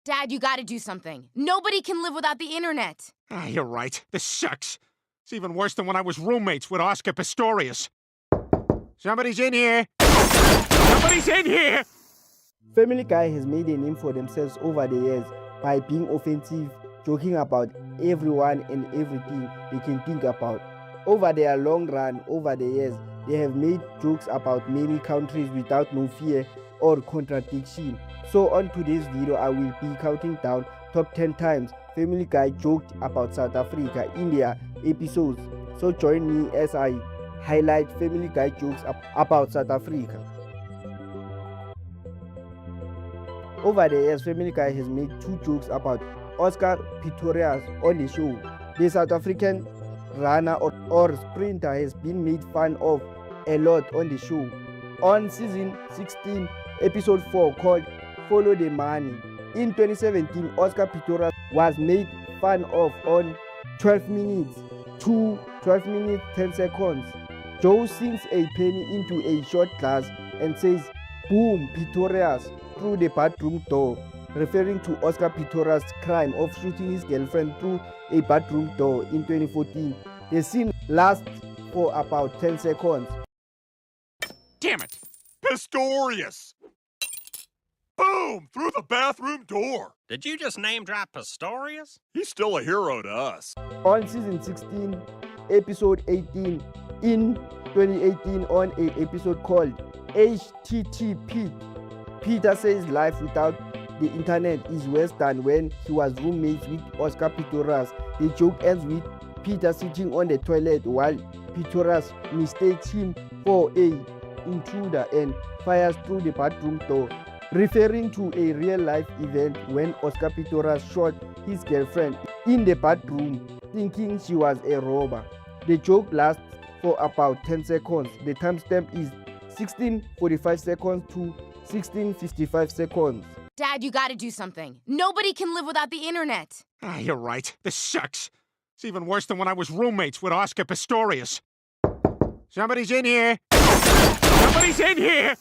Dad, you gotta do something. Nobody can live without the internet. You're right. This sucks. It's even worse than when I was roommates with Oscar Pistorius. Somebody's in here! Somebody's in here! Family Guy has made a name for themselves over the years by being offensive, joking about everyone and everything they can think about. Over their long run, over the years, they have made jokes about many countries without no fear or contradiction. So on today's video, I will be counting down top 10 times Family Guy joked about South Africa in their episodes. So join me as I highlight Family Guy jokes about South Africa. Over the years, Family Guy has made 2 jokes about Oscar Pitorious on the show. The South African runner or sprinter has been made fun of a lot on the show. On season 16, episode 4 called Follow the Money. In 2017, Oscar Pitorious was made fun of on 12 minutes to 12 minutes 10 seconds. Joe sinks a penny into a shot glass and says, "Boom, Pitorious," through the bathroom door, referring to Oscar Pitorious' crime of shooting his girlfriend through a bathroom door in 2014. The scene lasts for about 10 seconds. Damn it! Pistorius! Boom! Through the bathroom door! Did you just name drop Pistorious? He's still a hero to us. On season 16, episode 18, in 2018 on an episode called HTTP, Peter says life without the internet is worse than when he was roommates with Oscar Pistorius. The joke ends with Peter sitting on the toilet while Pistorius mistakes him for an intruder and fires through the bathroom door, referring to a real-life event when Oscar Pistorius shot his girlfriend in the bathroom, thinking she was a robber. The joke lasts for about 10 seconds. The timestamp is 16:45 seconds to 16:55 seconds. Dad, you gotta do something. Nobody can live without the internet. You're right. This sucks. It's even worse than when I was roommates with Oscar Pistorius. Somebody's in here! Somebody's in here!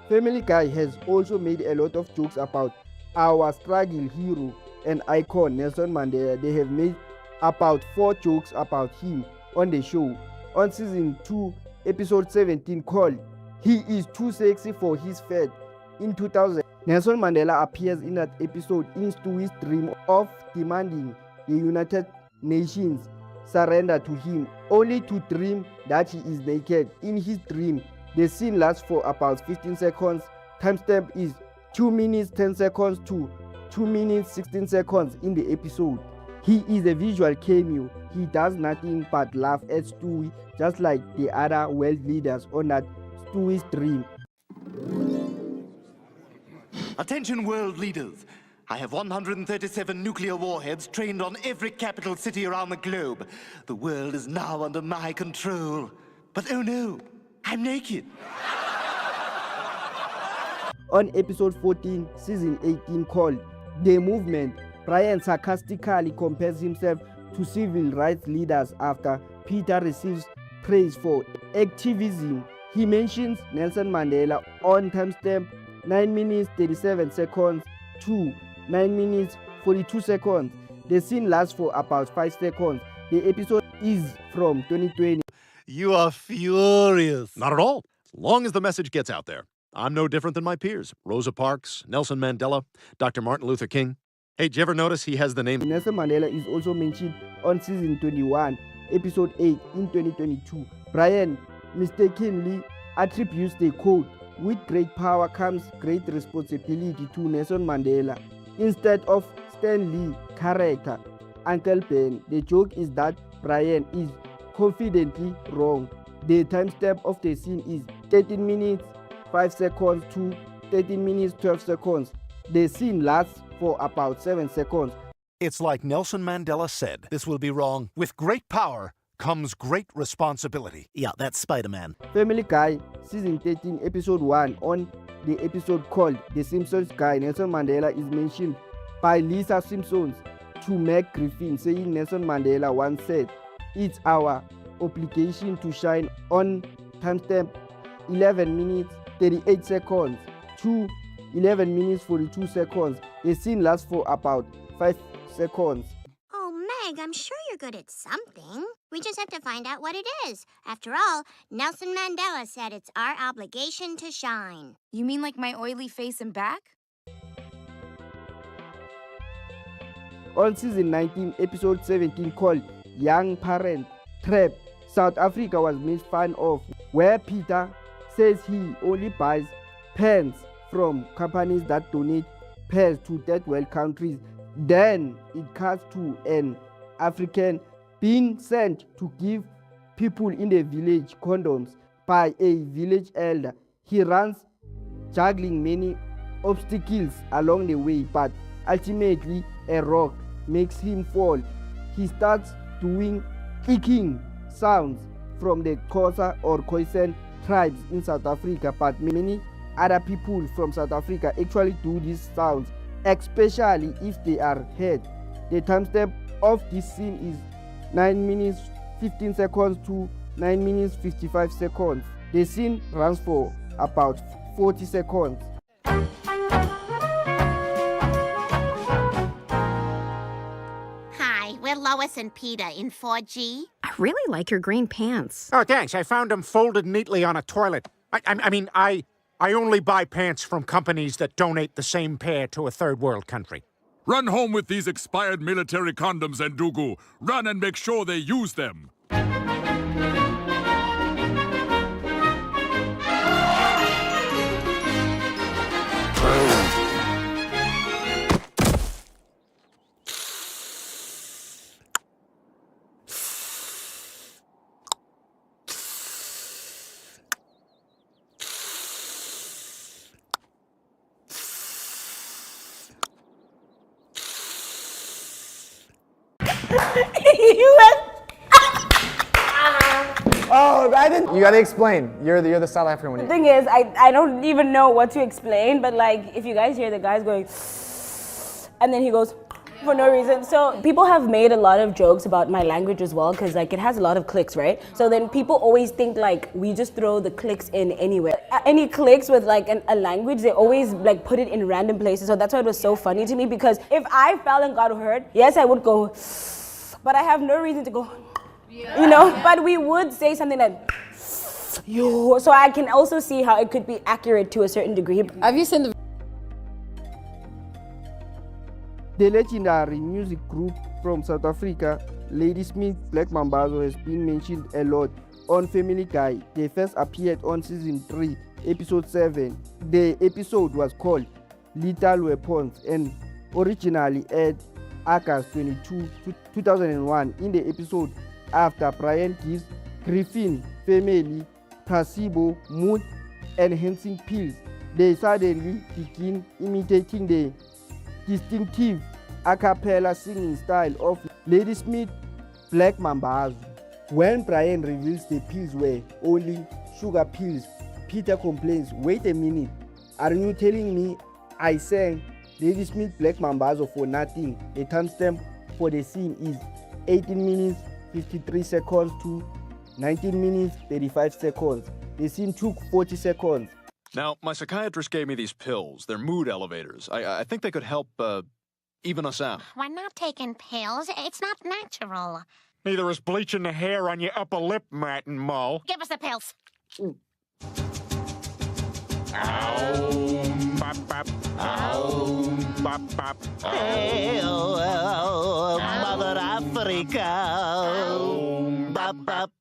Family Guy has also made a lot of jokes about our struggle hero and icon Nelson Mandela. They have made about 4 jokes about him on the show. On season 2, episode 17 called He is Too Sexy for His Fat. In 2000, Nelson Mandela appears in that episode in Stewie's dream of demanding the United Nations surrender to him, only to dream that he is naked. In his dream, the scene lasts for about 15 seconds. Timestamp is 2 minutes 10 seconds to 2 minutes 16 seconds in the episode. He is a visual cameo. He does nothing but laugh at Stewie, just like the other world leaders on that Stewie's dream. Attention world leaders. I have 137 nuclear warheads trained on every capital city around the globe. The world is now under my control. But oh no, I'm naked. On episode 14, season 18 called The Movement, Brian sarcastically compares himself to civil rights leaders after Peter receives praise for activism. He mentions Nelson Mandela on timestamp 9 minutes 37 seconds to 9 minutes 42 seconds. The scene lasts for about 5 seconds. The episode is from 2020. You are furious. Not at all. As long as the message gets out there. I'm no different than my peers. Rosa Parks, Nelson Mandela, Dr. Martin Luther King. Hey, did you ever notice he has the name? Nelson Mandela is also mentioned on season 21, episode 8 in 2022. Brian mistakenly attributes the quote, "With great power comes great responsibility," to Nelson Mandela instead of Stan Lee character Uncle Ben. The joke is that Brian is confidently wrong. The timestamp of the scene is 13 minutes 5 seconds to 13 minutes 12 seconds. The scene lasts for about 7 seconds. It's like Nelson Mandela said, this will be wrong. With great power comes great responsibility. Yeah, that's Spider-Man. Family Guy, season 13, episode 1, on the episode called The Simpsons Guy, Nelson Mandela is mentioned by Lisa Simpson to Meg Griffin, saying Nelson Mandela once said, "It's our obligation to shine," on timestamp 11 minutes 38 seconds to 11 minutes 42 seconds. The scene lasts for about 5 seconds. Oh, Meg, I'm sure you're good at something. We just have to find out what it is. After all, Nelson Mandela said it's our obligation to shine. You mean like my oily face and back? On season 19, episode 17 called Young Parent Trap, South Africa was made fun of, where Peter says he only buys pens from companies that donate pens to third world countries. Then it cuts to an African being sent to give people in the village condoms by a village elder. He runs juggling many obstacles along the way, but ultimately a rock makes him fall. He starts doing clicking sounds from the Xhosa or Khoisan tribes in South Africa, but many other people from South Africa actually do these sounds, especially if they are heard. The timestamp of this scene is 9 minutes 15 seconds to 9 minutes 55 seconds. The scene runs for about 40 seconds. Hi, we're Lois and Peter in 4G. I really like your green pants. Oh, thanks. I found them folded neatly on a toilet. I only buy pants from companies that donate the same pair to a third world country. Run home with these expired military condoms, and Dugu. Run and make sure they use them. Oh, I didn't. You gotta explain. You're the South African one. The thing is, I don't even know what to explain, but like, if you guys hear the guys going, and then he goes, for no reason. So people have made a lot of jokes about my language as well, because like it has a lot of clicks, right? So then people always think like we just throw the clicks in anywhere. Any clicks with like a language, they always like put it in random places. So that's why it was so funny to me, because if I fell and got hurt, yes, I would go, but I have no reason to go, you know, but we would say something like, yo, so I can also see how it could be accurate to a certain degree. Have you seen the legendary music group from South Africa, Ladysmith Blackmambazo, has been mentioned a lot on Family Guy. They first appeared on season 3, episode 7. The episode was called Lethal Weapons and originally aired August 22, 2001. In the episode, after Brian gives Griffin family placebo mood enhancing pills, they suddenly begin imitating the distinctive a cappella singing style of Ladysmith Blackmambazo. When Brian reveals the pills were only sugar pills, Peter complains, "Wait a minute, are you telling me I sang Ladysmith Blackmambazo for nothing?" The timestamp for the scene is 18 minutes 53 seconds to 19 minutes 35 seconds. The scene took 40 seconds. Now, my psychiatrist gave me these pills. They're mood elevators. I think they could help even us out. We're not taking pills. It's not natural. Neither is bleaching the hair on your upper lip, Matt and Mo. Give us the pills. Ow, bop, bop. Ow, bop, bop. Mother Africa. Bop, bop.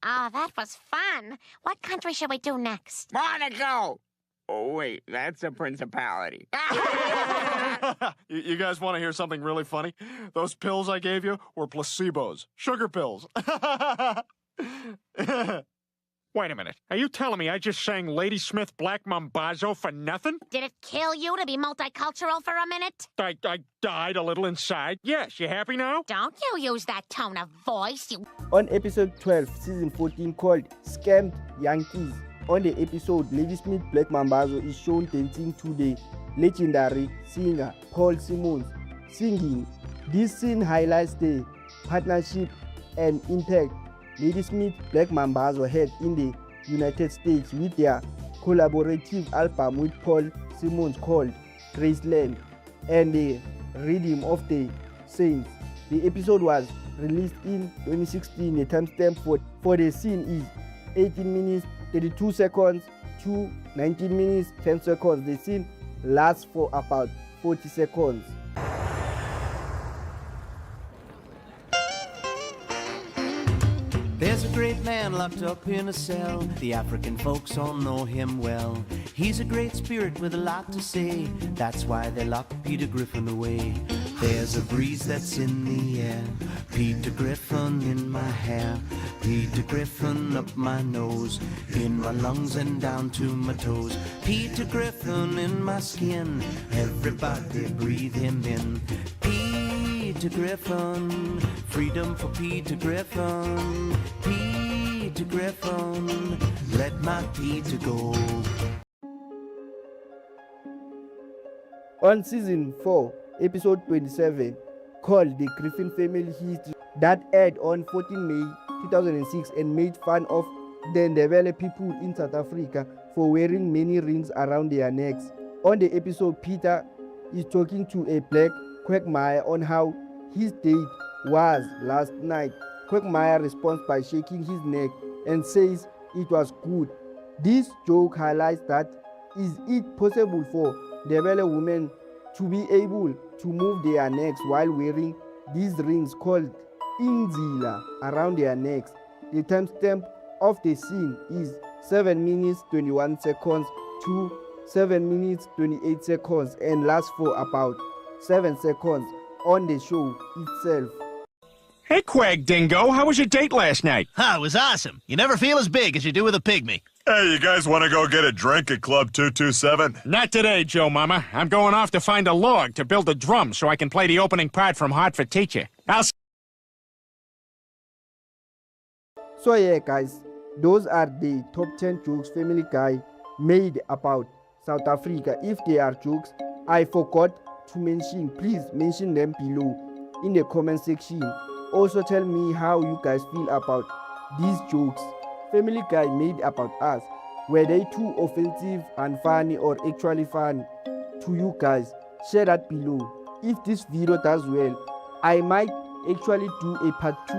Oh, that was fun. What country should we do next? Monaco! Oh, wait, that's a principality. You guys want to hear something really funny? Those pills I gave you were placebos. Sugar pills. Wait a minute. Are you telling me I just sang Ladysmith Blackmambazo for nothing? Did it kill you to be multicultural for a minute? I died a little inside. Yes, you happy now? Don't you use that tone of voice, you... On episode 12, season 14, called Scammed Yankees. On the episode, Ladysmith Blackmambazo is shown dancing to the legendary singer Paul Simons singing. This scene highlights the partnership and impact Ladysmith Blackmambazo had in the United States with their collaborative album with Paul Simmons called Graceland and the Rhythm of the Saints. The episode was released in 2016. The timestamp for the scene is 18 minutes 32 seconds to 19 minutes 10 seconds. The scene lasts for about 40 seconds. There's a great man locked up in a cell. The African folks all know him well. He's a great spirit with a lot to say. That's why they lock Peter Griffin away. There's a breeze that's in the air. Peter Griffin in my hair. Peter Griffin up my nose. In my lungs and down to my toes. Peter Griffin in my skin. Everybody breathe him in. Peter Griffin, freedom for Peter Griffin. Peter Griffin, let my Peter go. On season 4, episode 27, called The Griffin Family History, that aired on 14 May 2006 and made fun of the Ndebele people in South Africa for wearing many rings around their necks. On the episode, Peter is talking to a black quagmire on how his date was last night. Quagmire responds by shaking his neck and says it was good. This joke highlights that is it possible for Ndebele women to be able to move their necks while wearing these rings called inzila around their necks. The timestamp of the scene is 7 minutes 21 seconds to 7 minutes 28 seconds and lasts for about 7 seconds on the show itself. Hey, Quag Dingo, how was your date last night? It was awesome. You never feel as big as you do with a pygmy. Hey, you guys want to go get a drink at Club 227? Not today, Joe Mama. I'm going off to find a log to build a drum so I can play the opening part from Hartford Teacher. So yeah, guys, those are the top 10 jokes Family Guy made about South Africa. If they are jokes I forgot to mention, please mention them below in the comment section. Also tell me how you guys feel about these jokes Family Guy made about us. Were they too offensive and funny or actually funny to you guys? Share that below. If this video does well, I might actually do a part 2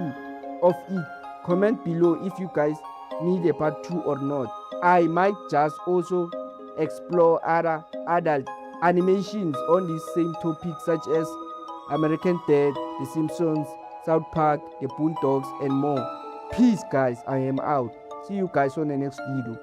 of it. Comment below if you guys need a part 2 or not. I might just also explore other adult animations on this same topic, such as American Dad, The Simpsons, South Park, The Boondocks, and more. Peace, guys. I am out. See you guys on the next video.